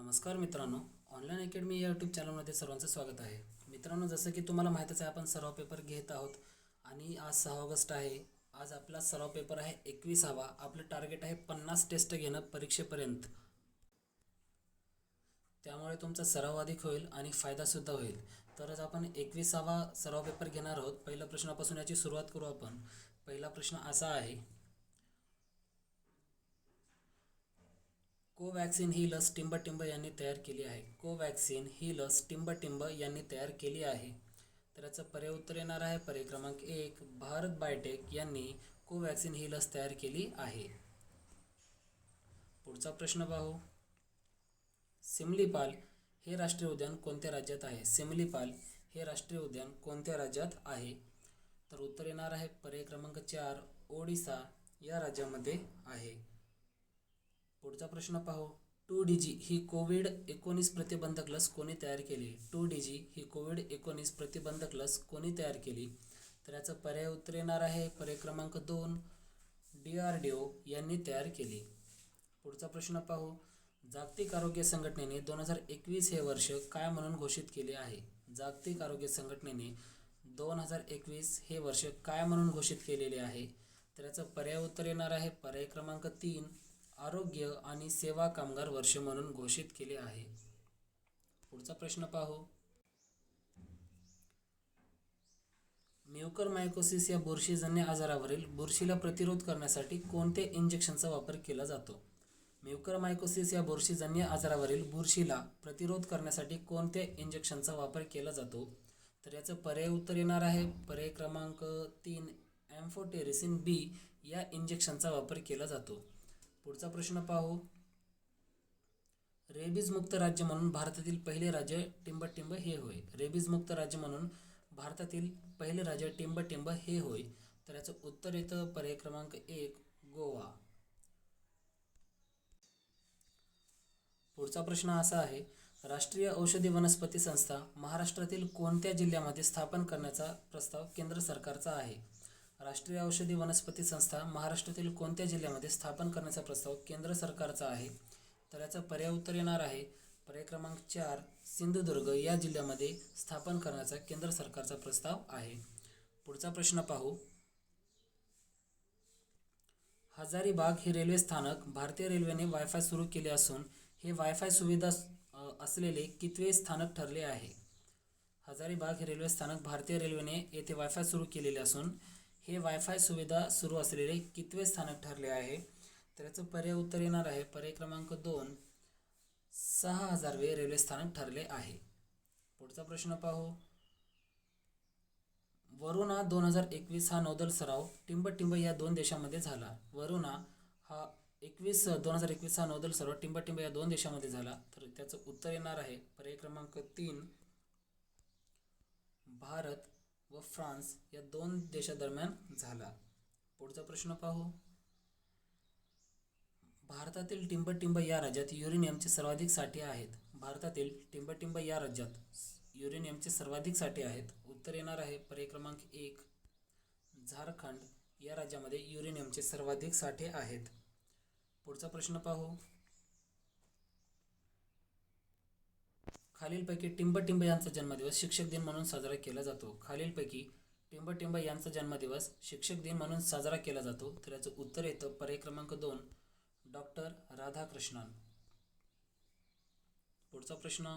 नमस्कार मित्रांनो, online academy या यूट्यूब चॅनलमध्ये सर्वांचं स्वागत आहे. मित्रांनो, जसं की तुम्हाला माहीतच आहे, आपण सराव पेपर घेत आहोत आणि आज 6 ऑगस्ट आहे. आज आपला सराव पेपर आहे 21वा. आपलं टार्गेट आहे 50 टेस्ट घेणं परीक्षेपर्यंत. त्यामुळे तुमचा सराव अधिक होईल आणि फायदासुद्धा होईल. तरच आपण 21वा सराव पेपर घेणार आहोत. पहिल्या प्रश्नापासून याची सुरुवात करू आपण. पहिला प्रश्न असा आहे, कोवॅक्सिन ही लस टिंबटिंब यांनी तयार केली आहे. कोवॅक्सिन ही लस टिंबटिंब यांनी तयार केली आहे. तर याचं पर्याय उत्तर येणार आहे पर्याय क्रमांक 1, भारत बायोटेक यांनी कोवॅक्सिन ही लस तयार केली आहे. पुढचा प्रश्न पाहू. सिमलीपाल हे राष्ट्रीय उद्यान कोणत्या राज्यात आहे? सिमलीपाल हे राष्ट्रीय उद्यान कोणत्या राज्यात आहे? तर उत्तर येणार आहे पर्याय क्रमांक 4, ओडिसा या राज्यामध्ये आहे. पुढचा प्रश्न पाहू. 2DG ही कोविड-19 प्रतिबंधक लस कोणी तयार केली? 2DG ही कोविड-19 प्रतिबंधक लस कोणी तयार केली? तर याचं पर्याय उत्तर येणार आहे पर्याय क्रमांक 2, DRDO यांनी तयार केली. पुढचा प्रश्न पाहू. जागतिक आरोग्य संघटनेने 2021 हे वर्ष काय म्हणून घोषित केले आहे? जागतिक आरोग्य संघटनेने 2021 हे वर्ष काय म्हणून घोषित केलेले आहे? तर याचं पर्याय उत्तर येणार आहे पर्याय क्रमांक 3, आरोग्य आणि सेवा कामगार वर्ष म्हणून घोषित केले आहे. पुढचा प्रश्न पाहू. म्युकरमायकोसिस या बुरशीजन्य आजारावरील बुरशीला प्रतिरोध करण्यासाठी कोणत्या इंजेक्शनचा वापर केला जातो? म्युकरमायकोसिस या बुरशीजन्य आजारावरील बुरशीला प्रतिरोध करण्यासाठी कोणत्या इंजेक्शनचा वापर केला जातो? तर याचं पर्याय उत्तर येणार आहे पर्याय क्रमांक 3, एम्फोटेरिसिन B या इंजेक्शनचा वापर केला जातो. पुढचा प्रश्न पाहू. रेबीज मुक्त राज्य म्हणून भारतातील पहिले राज्य टिंबटिंब हे होय. रेबीज मुक्त राज्य म्हणून भारतातील पहिले राज्य टिंबटिंब हे होय. तर याचं उत्तर येतं पर्याय क्रमांक 1, गोवा. पुढचा प्रश्न असा आहे, राष्ट्रीय औषधी वनस्पती संस्था महाराष्ट्रातील कोणत्या जिल्ह्यामध्ये स्थापन करण्याचा प्रस्ताव केंद्र सरकारचा आहे? राष्ट्रीय औषधी वनस्पती संस्था महाराष्ट्रातील कोणत्या जिल्ह्यामध्ये स्थापन करण्याचा प्रस्ताव केंद्र सरकारचा आहे? तर याचा पर्याय उत्तर येणार आहे पर्याय क्रमांक 4, सिंधुदुर्ग या जिल्ह्यामध्ये स्थापन करण्याचा केंद्र सरकारचा प्रस्ताव आहे. पुढचा प्रश्न पाहू. हजारीबाग हे रेल्वे स्थानक भारतीय रेल्वेने वायफाय सुरू केले असून हे वायफाय सुविधा असलेले कितवे स्थानक ठरले आहे? हजारीबाग हे रेल्वे स्थानक भारतीय रेल्वेने येथे वायफाय सुरू केलेले असून हे वायफाय सुविधा सुरू असलेले कितवे स्थानक ठरले आहे? तर याचं पर्याय उत्तर येणार आहे पर्याय क्रमांक 2, 6000वे रेल्वे स्थानक ठरले आहे. पुढचा प्रश्न पाहू. वरुणा 2021 हा नौदल सराव टिंबटिंब या दोन देशांमध्ये झाला. वरुणा हा 2021 हा नौदल सराव टिंबटिंब या दोन देशांमध्ये झाला. तर त्याचं उत्तर येणार आहे पर्याय क्रमांक 3, भारत व फ्रान्स या दोन देशादरम्यान झाला. पुढचा प्रश्न पाहू. भारतातील टिंबटिंब या राज्यात युरेनियमचे सर्वाधिक साठे आहेत. भारतातील टिंबटिंब या राज्यात युरेनियमचे सर्वाधिक साठे आहेत. उत्तर येणार आहे पर्याय क्रमांक 1, झारखंड या राज्यामध्ये युरेनियमचे सर्वाधिक साठे आहेत. पुढचा प्रश्न पाहू. खालीलपैकी टिंबटिंब यांचा जन्मदिवस शिक्षक दिन म्हणून साजरा केला जातो. खालीलपैकी टिंबटिंब यांचा जन्मदिवस शिक्षक दिन म्हणून साजरा केला जातो. तर याचं उत्तर येतं पर्याय क्रमांक 2, डॉक्टर राधाकृष्णन. पुढचा प्रश्न.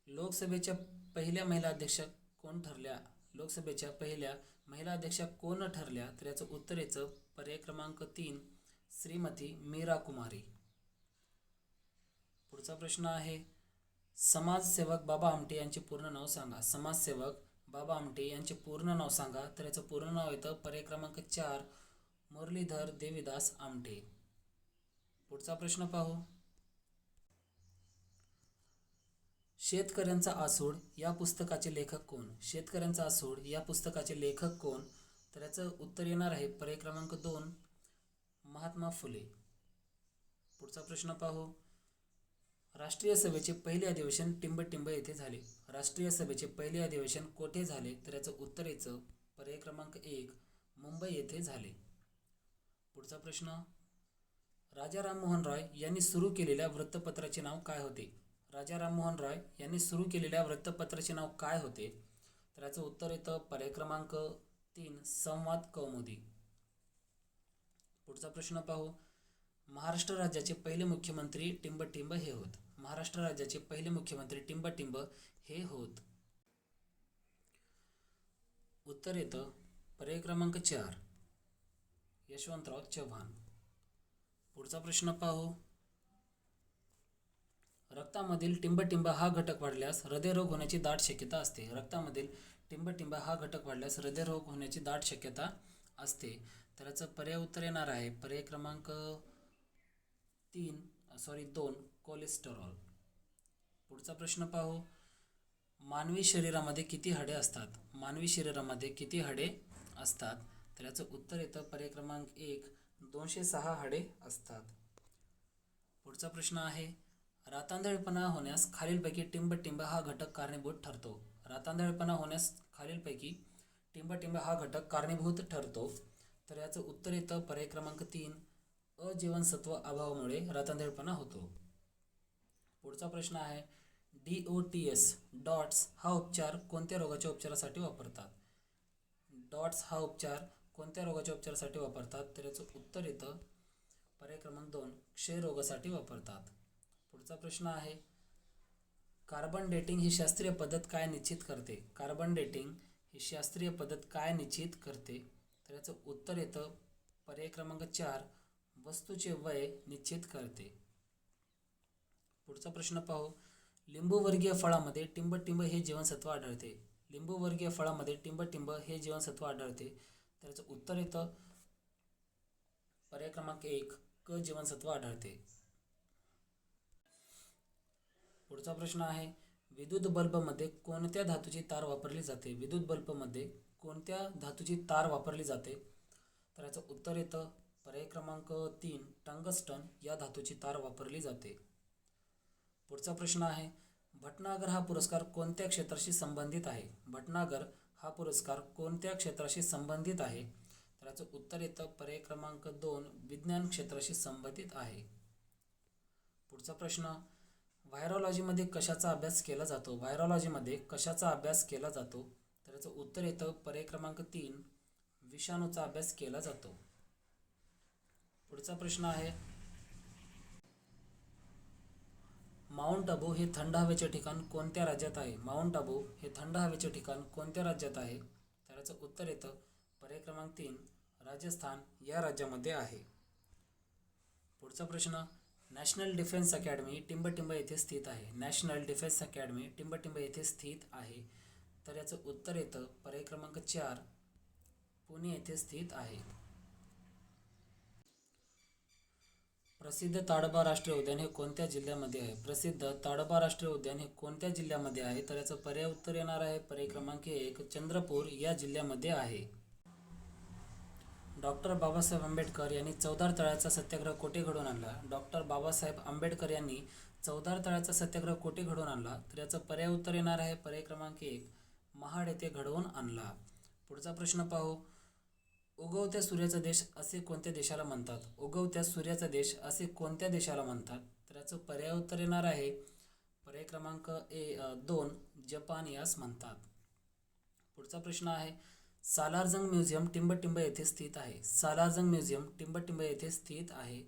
लोकसभेच्या पहिल्या महिला अध्यक्ष कोण ठरल्या? लोकसभेच्या पहिल्या महिला अध्यक्षा कोण ठरल्या? तर याचं उत्तर येतं पर्याय क्रमांक 3, श्रीमती मीरा कुमारी. पुढचा प्रश्न आहे, समाजसेवक बाबा आमटे यांचे पूर्ण नाव सांगा. समाजसेवक बाबा आमटे यांचे पूर्ण नाव सांगा. तर याचं पूर्ण नाव येतं पर्याय क्रमांक 4, मुरलीधर देवीदास आमटे. पुढचा प्रश्न पाहू. शेतकऱ्यांचा आसूड या पुस्तकाचे लेखक कोण? शेतकऱ्यांचा आसूड या पुस्तकाचे लेखक कोण? तर याचं उत्तर येणार आहे पर्याय क्रमांक 2, महात्मा फुले. पुढचा प्रश्न पाहू. राष्ट्रीय सभेचे पहिले अधिवेशन टिंबटिंब येथे झाले. राष्ट्रीय सभेचे पहिले अधिवेशन कोठे झाले? तर याचं उत्तर येतं पर्याय क्रमांक 1, मुंबई येथे झाले. पुढचा प्रश्न. राजा राममोहन रॉय यांनी सुरू केलेल्या वृत्तपत्राचे नाव काय होते? राजा राममोहन रॉय यांनी सुरू केलेल्या वृत्तपत्राचे नाव काय होते? तर याचं उत्तर येतं पर्याय क्रमांक 3 संवाद कौमुदी. पुढचा प्रश्न पाहू. महाराष्ट्र राज्याचे पहिले मुख्यमंत्री टिंबटिंब हे होत. महाराष्ट्र राज्याचे पहिले मुख्यमंत्री टिंबटिंब हे होत. उत्तर येतं पर्याय क्रमांक 4 यशवंतराव चव्हाण. पुढचा प्रश्न पाहू. रक्तामधील टिंबटिंब हा घटक वाढल्यास हृदयरोग होण्याची दाट शक्यता असते. रक्तामधील टिंबटिंब हा घटक वाढल्यास हृदयरोग होण्याची दाट शक्यता असते. तर याचं पर्याय उत्तर येणार आहे पर्याय क्रमांक 2 कोलेस्टेरॉल. पुढचा प्रश्न पाहू. मानवी शरीरामध्ये किती हाडे असतात? मानवी शरीरामध्ये किती हाडे असतात? तर याचं उत्तर येतं पर्याय क्रमांक 1 206 हाडे असतात. पुढचा प्रश्न आहे. रातांधळेपणा होण्यास खालीलपैकी टिंबटिंब हा घटक कारणीभूत ठरतो. रातांधळेपणा होण्यास खालीलपैकी टिंबटिंब हा घटक कारणीभूत ठरतो. तर याचं उत्तर येतं पर्याय क्रमांक 3 अजीवनसत्व अभावामुळे रातांधळेपणा होतो. पुढचा प्रश्न आहे. DOTS डॉट्स हा उपचार कोणत्या रोगाच्या उपचारासाठी वापरतात? डॉट्स हा उपचार कोणत्या रोगाच्या उपचारासाठी वापरतात? तर याचं उत्तर येतं पर्याय क्रमांक 2 क्षयरोगासाठी वापरतात. पुढचा प्रश्न आहे. कार्बन डेटिंग ही शास्त्रीय पद्धत काय निश्चित करते? कार्बन डेटिंग ही शास्त्रीय पद्धत काय निश्चित करते? तर याचं उत्तर येतं पर्याय क्रमांक 4 वस्तूचे वय निश्चित करते. पुढचा प्रश्न पाहू. लिंबूवर्गीय फळामध्ये टिंबटिंब हे जीवनसत्व आढळते. लिंबूवर्गीय फळामध्ये टिंबटिंब हे जीवनसत्व आढळते. तर याचं उत्तर येतं पर्याय क्रमांक 1 क जीवनसत्व आढळते. पुढचा प्रश्न आहे. विद्युत बल्बमध्ये कोणत्या धातूची तार वापरली जाते? विद्युत बल्बमध्ये कोणत्या धातूची तार वापरली जाते? तर याचं उत्तर येतं पर्याय क्रमांक 3 टंगस्टन या धातूची तार वापरली जाते. पुढचा प्रश्न आहे. भटनागर हा पुरस्कार कोणत्या क्षेत्राशी संबंधित आहे? भटनागर हा पुरस्कार कोणत्या क्षेत्राशी संबंधित आहे? तर याचं उत्तर येतं पर्याय क्रमांक 2 विज्ञान क्षेत्राशी संबंधित आहे. पुढचा प्रश्न. व्हायरॉलॉजीमध्ये कशाचा अभ्यास केला जातो? व्हायरॉलॉजीमध्ये कशाचा अभ्यास केला जातो? तर याचं उत्तर येतं पर्याय क्रमांक 3 विषाणूचा अभ्यास केला जातो. पुढचा प्रश्न आहे. माउंट अबू हे थंड हवेचे ठिकाण कोणत्या राज्यात आहे? माउंट अबू हे थंड हवेचे ठिकाण कोणत्या राज्यात आहे? तर याचं उत्तर येतं पर्याय क्रमांक 3 राजस्थान या राज्यामध्ये आहे. पुढचा प्रश्न. नॅशनल डिफेन्स अकॅडमी टिंबटिंब येथे स्थित आहे. नॅशनल डिफेन्स अकॅडमी टिंबटिंब येथे स्थित आहे. तर याचं उत्तर येतं पर्याय क्रमांक 4 पुणे येथे स्थित आहे. प्रसिद्ध ताडोबा राष्ट्रीय उद्यान हे कोणत्या जिल्ह्यामध्ये आहे? प्रसिद्ध ताडोबा राष्ट्रीय उद्यान हे कोणत्या जिल्ह्यामध्ये आहे? तर याचं पर्याय उत्तर येणार आहे पर्याय क्रमांक 1 चंद्रपूर या जिल्ह्यामध्ये आहे. डॉक्टर बाबासाहेब आंबेडकर यांनी चौदार तळ्याचा सत्याग्रह कोठे घडवून आणला? डॉक्टर बाबासाहेब आंबेडकर यांनी चौदार तळ्याचा सत्याग्रह कोठे घडवून आणला? तर याचं पर्याय उत्तर येणार आहे पर्याय क्रमांक 1 महाड येथे घडवून आणला. पुढचा प्रश्न पाहू. उगवत्या सूर्याचा देश असे कोणत्या देशाला म्हणतात? उगवत्या सूर्याचा देश असे कोणत्या देशाला म्हणतात? तर याचं पर्याय उत्तर येणार आहे पर्याय क्रमांक 2 जपान यास म्हणतात. पुढचा प्रश्न आहे. सालारजंग म्युझियम टिंबटिंब येथे स्थित आहे. सालारजंग म्युझियम टिंबटिंब येथे स्थित आहे.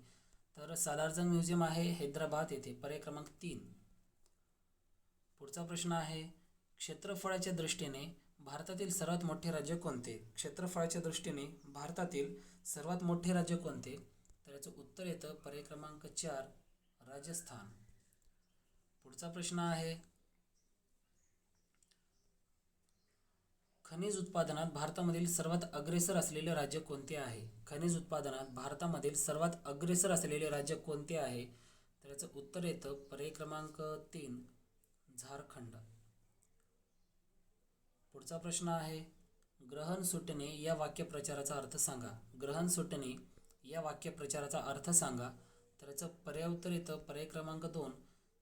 तर सालारजंग म्युझियम आहे हैदराबाद येथे. पर्याय क्रमांक 3. पुढचा प्रश्न आहे. क्षेत्रफळाच्या दृष्टीने भारतातील सर्वात मोठे राज्य कोणते? क्षेत्रफळाच्या दृष्टीने भारतातील सर्वात मोठे राज्य कोणते? तर याचं उत्तर येतं पर्याय क्रमांक 4 राजस्थान. पुढचा प्रश्न आहे. खनिज उत्पादनात भारतामधील सर्वात अग्रेसर असलेले राज्य कोणते आहे? खनिज उत्पादनात भारतामधील सर्वात अग्रेसर असलेले राज्य कोणते आहे? तर याचं उत्तर येतं पर्याय क्रमांक 3 झारखंड. पुढचा प्रश्न आहे. ग्रहण सुटणे या वाक्यप्रचाराचा अर्थ सांगा. ग्रहण सुटणे या वाक्यप्रचाराचा अर्थ सांगा. तर याचं पर्याय उत्तर येतं पर्याय क्रमांक 2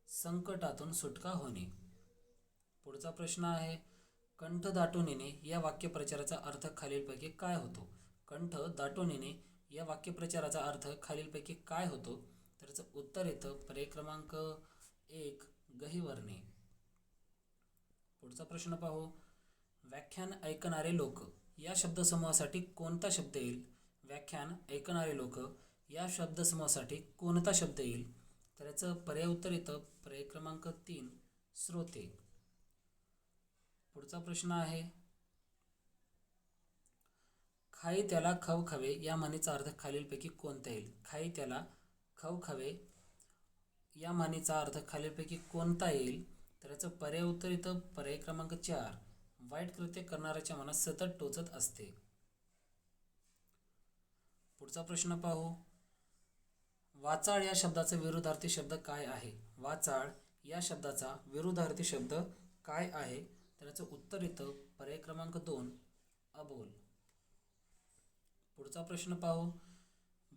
संकटातून सुटका होणे. पुढचा प्रश्न आहे. कंठ दाटून येणे या वाक्यप्रचाराचा अर्थ खालीलपैकी काय होतो? कंठ दाटून येणे या वाक्यप्रचाराचा अर्थ खालीलपैकी काय होतो? तर याचं उत्तर येतं पर्याय क्रमांक 1 गहिवरणे. पुढचा प्रश्न पाहू. व्याख्यान ऐकणारे लोक या शब्दसमूहासाठी कोणता शब्द येईल? व्याख्यान ऐकणारे लोक या शब्दसमूहासाठी कोणता शब्द येईल? तर याचं पर्याय उत्तर येतं पर्याय क्रमांक 3 श्रोते. पुढचा प्रश्न आहे. खाई त्याला खव खावे या म्हणीचा अर्थ खालीलपैकी कोणता येईल? खाई त्याला खव खावे या म्हणीचा अर्थ खालीलपैकी कोणता येईल? तर याचं पर्याय उत्तर येतं पर्याय क्रमांक 4 वाईट कृत्य करणाऱ्याच्या मनात सतत टोचत असते. पुढचा प्रश्न पाहू. वाचाळ या शब्दाचा विरुद्धार्थी शब्द काय आहे? वाचाळ या शब्दाचा विरुद्धार्थी शब्द काय आहे? तर याचं उत्तर येतं पर्याय क्रमांक 2 अबोल. पुढचा प्रश्न पाहू.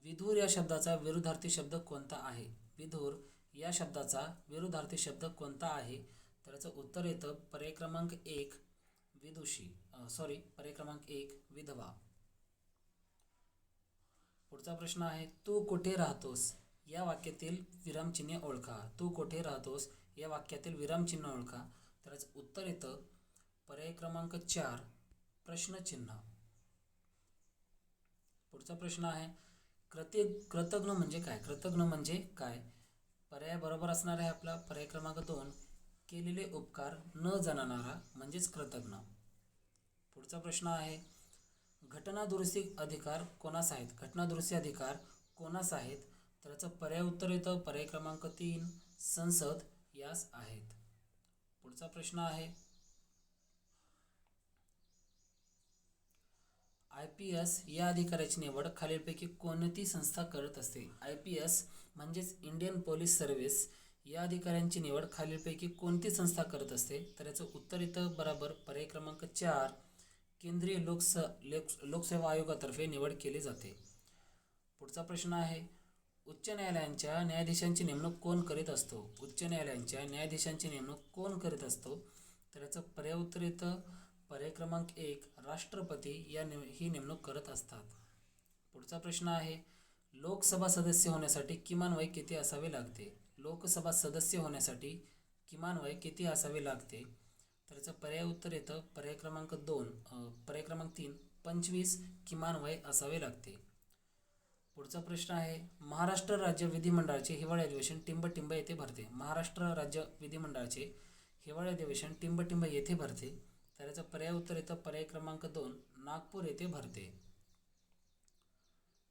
विधूर या शब्दाचा विरुद्धार्थी शब्द कोणता आहे? विधूर या शब्दाचा विरुद्धार्थी शब्द कोणता आहे? तर याचं उत्तर येतं पर्याय क्रमांक 1 विदुषी पर्याय क्रमांक 1 विधवा. पुढचा प्रश्न आहे. तू कुठे राहतोस या वाक्यातील विरामचिन्ह ओळखा. तू कुठे राहतोस या वाक्यातील विरामचिन्ह ओळखा. तर याचं उत्तर येतं पर्याय क्रमांक 4 प्रश्नचिन्ह. पुढचा प्रश्न आहे. कृतज्ञ म्हणजे काय? कृतज्ञ म्हणजे काय? पर्याय बरोबर असणार आहे आपला पर्याय क्रमांक 2 केलेले उपकार न जाणणारा म्हणजेच कृतज्ञ. पुढचा प्रश्न आहे. घटना दुरुस्ती अधिकार कोणास आहेत? घटना दुरुस्ती अधिकार कोणास आहेत? तर याचं पर्याय उत्तर येतं पर्याय क्रमांक 3 संसद यास आहेत. पुढचा प्रश्न आहे. IPS या अधिकाऱ्याची निवड खालीलपैकी कोणती संस्था करत असते? IPS म्हणजेच इंडियन पोलीस सर्व्हिस या अधिकाऱ्यांची निवड खालीलपैकी कोणती संस्था करत असते? तर याचं उत्तर येतं बरोबर पर्याय क्रमांक 4 केंद्रीय लोकसेवा आयोगातर्फे निवड केली जाते. पुढचा प्रश्न आहे. उच्च न्यायालयांच्या न्यायाधीशांची नेमणूक कोण करीत असतो? उच्च न्यायालयांच्या न्यायाधीशांची नेमणूक कोण करीत असतो? तर याचं पर्याय उत्तर येतं पर्याय क्रमांक 1 राष्ट्रपती ही नेमणूक करत असतात. पुढचा प्रश्न आहे. लोकसभा सदस्य होण्यासाठी किमान वय किती असावे लागते? लोकसभा सदस्य होण्यासाठी किमान वय किती असावे लागते? तर याचं पर्याय उत्तर येतं पर्याय क्रमांक 3 25 किमान वय असावे लागते. पुढचा प्रश्न आहे. महाराष्ट्र राज्य विधिमंडळाचे हिवाळी अधिवेशन टिंबटिंब येथे भरते. महाराष्ट्र राज्य विधिमंडळाचे हिवाळी अधिवेशन टिंबटिंब येथे भरते. तर याचं पर्याय उत्तर येतं पर्याय क्रमांक 2 नागपूर येथे भरते.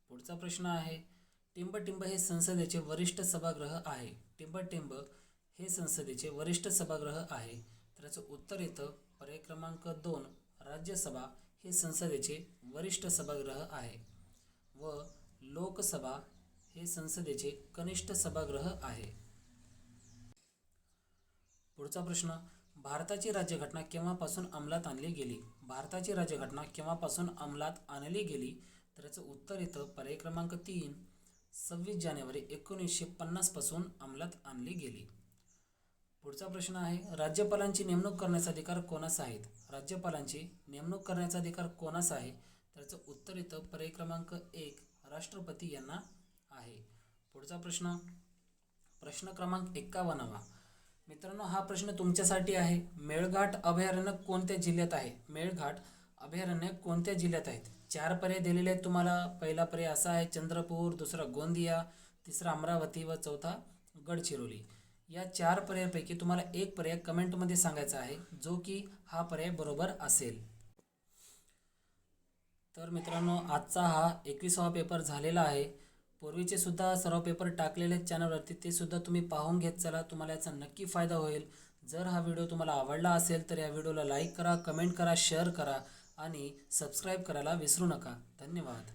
पुढचा प्रश्न आहे. टिंबटिंब हे संसदेचे वरिष्ठ सभागृह आहे. टिंबटिंब हे संसदेचे वरिष्ठ सभागृह आहे. तर याचं उत्तर येतं पर्याय क्रमांक 2 राज्यसभा हे संसदेचे वरिष्ठ सभागृह आहे व लोकसभा हे संसदेचे कनिष्ठ सभागृह आहे. पुढचा प्रश्न. भारताची राज्यघटना केव्हापासून अंमलात आणली गेली? भारताची राज्यघटना केव्हापासून अंमलात आणली गेली? तर याचं उत्तर येतं पर्याय क्रमांक 3 26 जानेवारी 1950 पासून अंमलात आणली गेली. पुढचा प्रश्न आहे. राज्यपालांची नेमणूक करण्याचा अधिकार कोणास आहेत? राज्यपालांची नेमणूक करण्याचा अधिकार कोणास आहे? तर याचं उत्तर येतं पर्याय क्रमांक 1 राष्ट्रपती यांना आहे. पुढचा प्रश्न क्रमांक 51. मित्रांनो, हा प्रश्न तुमच्यासाठी आहे. मेळघाट अभयारण्य कोणत्या जिल्ह्यात आहे? मेळघाट अभयारण्य कोणत्या जिल्ह्यात आहेत? 4 पर्याय दिलेले आहेत तुम्हाला. पहिला पर्याय असा आहे चंद्रपूर, दुसरा गोंदिया, तिसरा अमरावती व चौथा गडचिरोली. या 4 पर्यायापैकी तुम्हाला एक पर्याय कमेंटमध्ये सांगायचा आहे जो की हा पर्याय बरोबर असेल. तर मित्रांनो, आजचा हा 21वा पेपर झालेला आहे. पूर्वीचे सुद्धा सर्व पेपर टाकलेले चॅनलवरती, ते सुद्धा तुम्ही पाहून घेत चला. तुम्हाला याचा नक्की फायदा होईल. जर हा व्हिडिओ तुम्हाला आवडला असेल तर या व्हिडिओला लाईक करा, कमेंट करा, शेअर करा आणि सबस्क्राईब करायला विसरू नका. धन्यवाद.